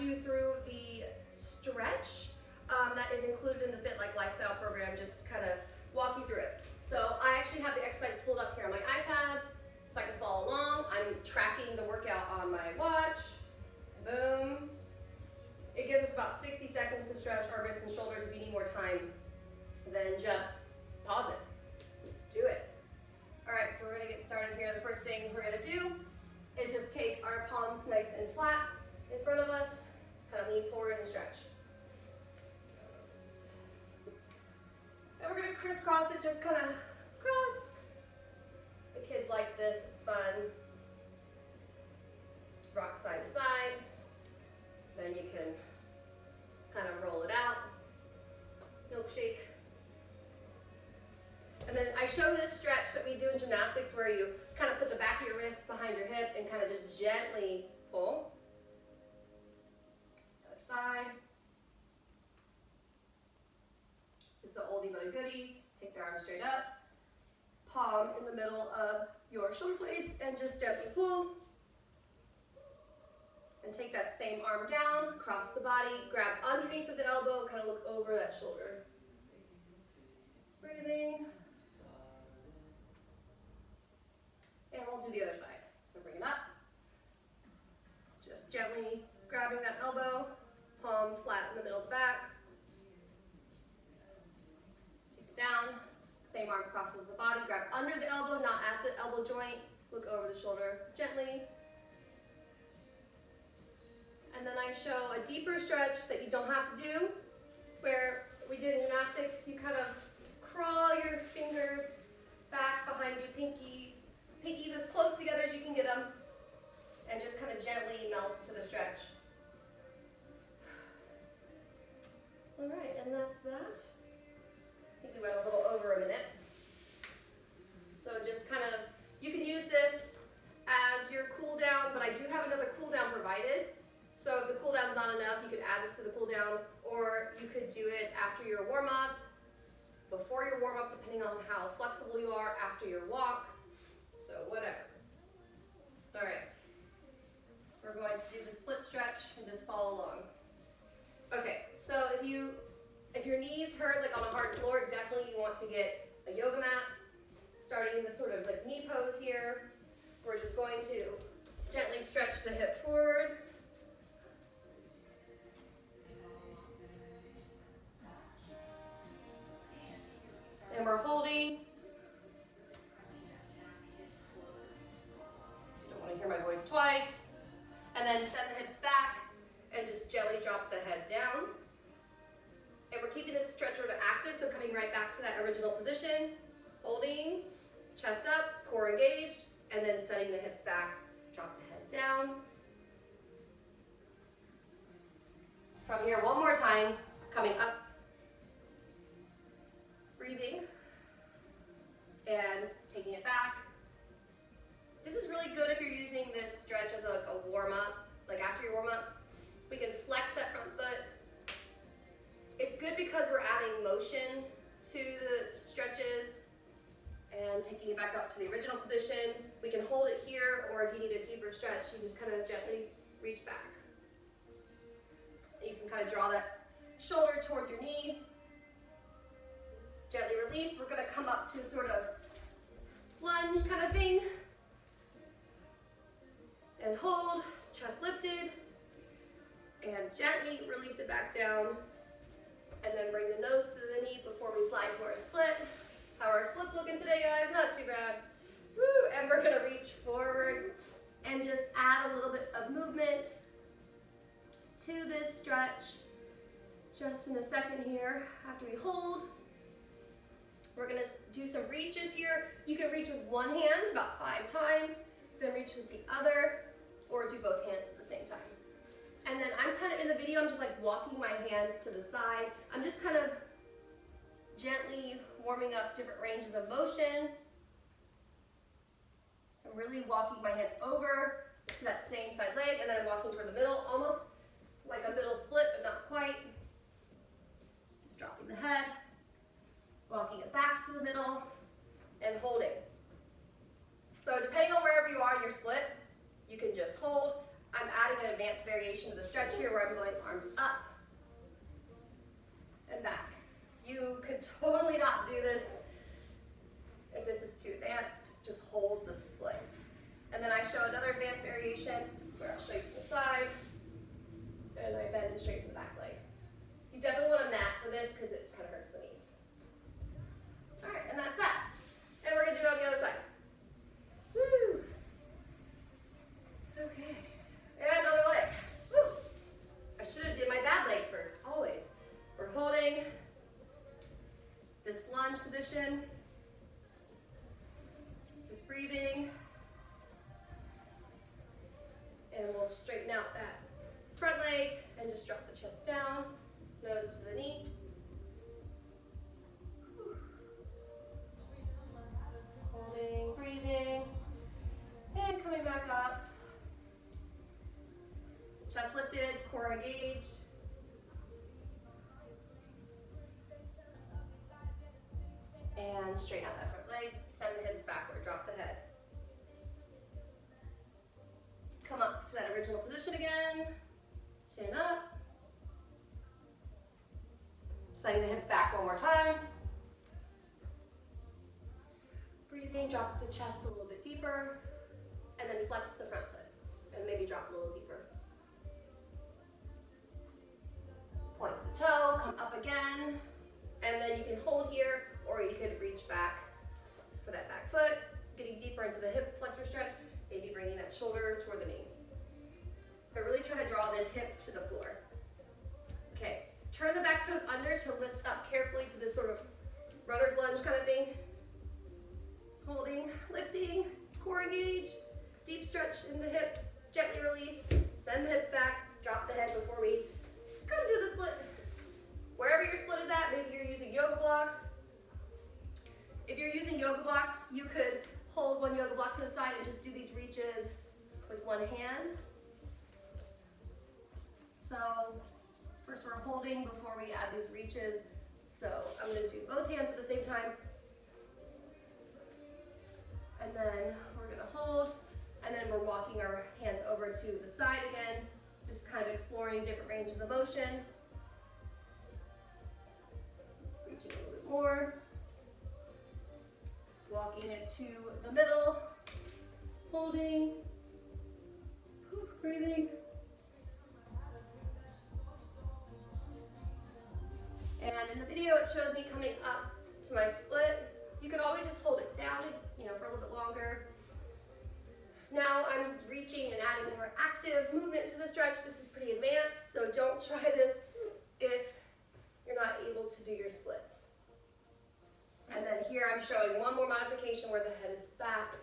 you through the stretch that is included in the Fitlike lifestyle program, just kind of walk you through it. So I actually have the exercise pulled up here on my iPad so I can follow along. I'm tracking the workout on my watch. Boom. It gives us about 60 seconds to stretch our wrists and shoulders. If you need more time, then just pause it. Do it. All right, so we're gonna get started here. The first thing we're gonna do is just take our palms nice and flat in front of us, kind of lean forward and stretch. And we're gonna crisscross it, just kind of cross. The kids like this, it's fun. Rock side to side. Then you can kind of roll it out. Milkshake. And then I show this stretch that we do in gymnastics where you kind of put the back of your wrists behind your hip and kind of just gently pull. Other side. This is an oldie but a goodie. Take the arm straight up. Palm in the middle of your shoulder blades and just gently pull. And take that same arm down, cross the body, grab underneath of the elbow, kind of look over that shoulder. Breathing. And we'll do the other side. So bring it up. Just gently grabbing that elbow, palm flat in the middle of the back. Take it down. Same arm crosses the body. Grab under the elbow, not at the elbow joint. Look over the shoulder gently. And then I show a deeper stretch that you don't have to do, where we did in gymnastics. You kind of crawl your fingers back behind you, pinkies as close together as you can get them, and just kind of gently melt into the stretch. All right, and that's that. I think we went a little over a minute. So just kind of, you can use this as your cool down, but I do have another cool down provided. So if the cool down's not enough, you could add this to the cool down, or you could do it after your warm up, before your warm up, depending on how flexible you are, after your walk, so whatever. All right, we're going to do the split stretch and just follow along. Okay, so if your knees hurt, like on a hard floor, definitely you want to get a yoga mat. Starting in this sort of like knee pose here, we're just going to gently stretch the hip forward. And we're holding. Don't want to hear my voice twice. And then send the hips back and just gently drop the head down. And we're keeping this stretch sort of active, so coming right back to that original position. Holding, chest up, core engaged, and then setting the hips back, drop the head down. From here, one more time, coming up. Breathing and taking it back. This is really good if you're using this stretch as a warm-up, like after your warm-up. We can flex that front foot. It's good because we're adding motion to the stretches and taking it back up to the original position. We can hold it here, or if you need a deeper stretch, you just kind of gently reach back. You can kind of draw that shoulder toward your knee. Gently release. We're going to come up to sort of lunge kind of thing. And hold, chest lifted. And gently release it back down. And then bring the nose to the knee before we slide to our split. How are our splits looking today, guys? Not too bad. Woo! And we're going to reach forward and just add a little bit of movement to this stretch. Just in a second here, after we hold. We're going to do some reaches here. You can reach with one hand about 5 times, then reach with the other, or do both hands at the same time. And then I'm kind of in the video, I'm just like walking my hands to the side. I'm just kind of gently warming up different ranges of motion. So I'm really walking my hands over to that same side leg, and then I'm walking toward the middle, almost like a middle split, but not quite. Just dropping the head. Walking it back to the middle and holding. So depending on wherever you are in your split, you can just hold. I'm adding an advanced variation variation of the stretch here where I'm going arms up and back. You could totally not do this if this is too advanced. Just hold the split. And then I show another advanced variation where I'll show you from the side, and I bend and straighten the back leg. You definitely want a mat for this because it kind of hurts the knees. All right, and that's that. And we're gonna do it on the other side. Woo! Okay, and another leg. Woo! I should have did my bad leg first, always. We're holding this lunge position, just breathing, and we'll straighten out that front leg and just drop the chest down, nose to the knee. Holding, breathing, and coming back up. Chest lifted, core engaged. And straighten out that front leg, send the hips backward, drop the head. Come up to that original position again, chin up. Sending the hips back one more time. Breathing, drop the chest a little bit deeper, and then flex the front foot, and maybe drop a little deeper. Point the toe, come up again, and then you can hold here, or you could reach back for that back foot, getting deeper into the hip flexor stretch, maybe bringing that shoulder toward the knee. But really try to draw this hip to the floor. Okay, turn the back toes under to lift up carefully to this sort of runner's lunge kind of thing. Holding, lifting, core engaged, deep stretch in the hip, gently release, send the hips back, drop the head before we come to the split. Wherever your split is at, maybe you're using yoga blocks. If you're using yoga blocks, you could hold one yoga block to the side and just do these reaches with one hand. So first we're holding before we add these reaches. So I'm going to do both hands at the same time. And then we're going to hold, and then we're walking our hands over to the side again, just kind of exploring different ranges of motion. Reaching a little bit more. Walking it to the middle, holding, breathing. And in the video, it shows me coming up to my split. You could always just hold it down, for a little bit longer. Now I'm reaching and adding more active movement to the stretch. This is pretty advanced, so don't try this if you're not able to do your splits. And then here I'm showing one more modification where the head is back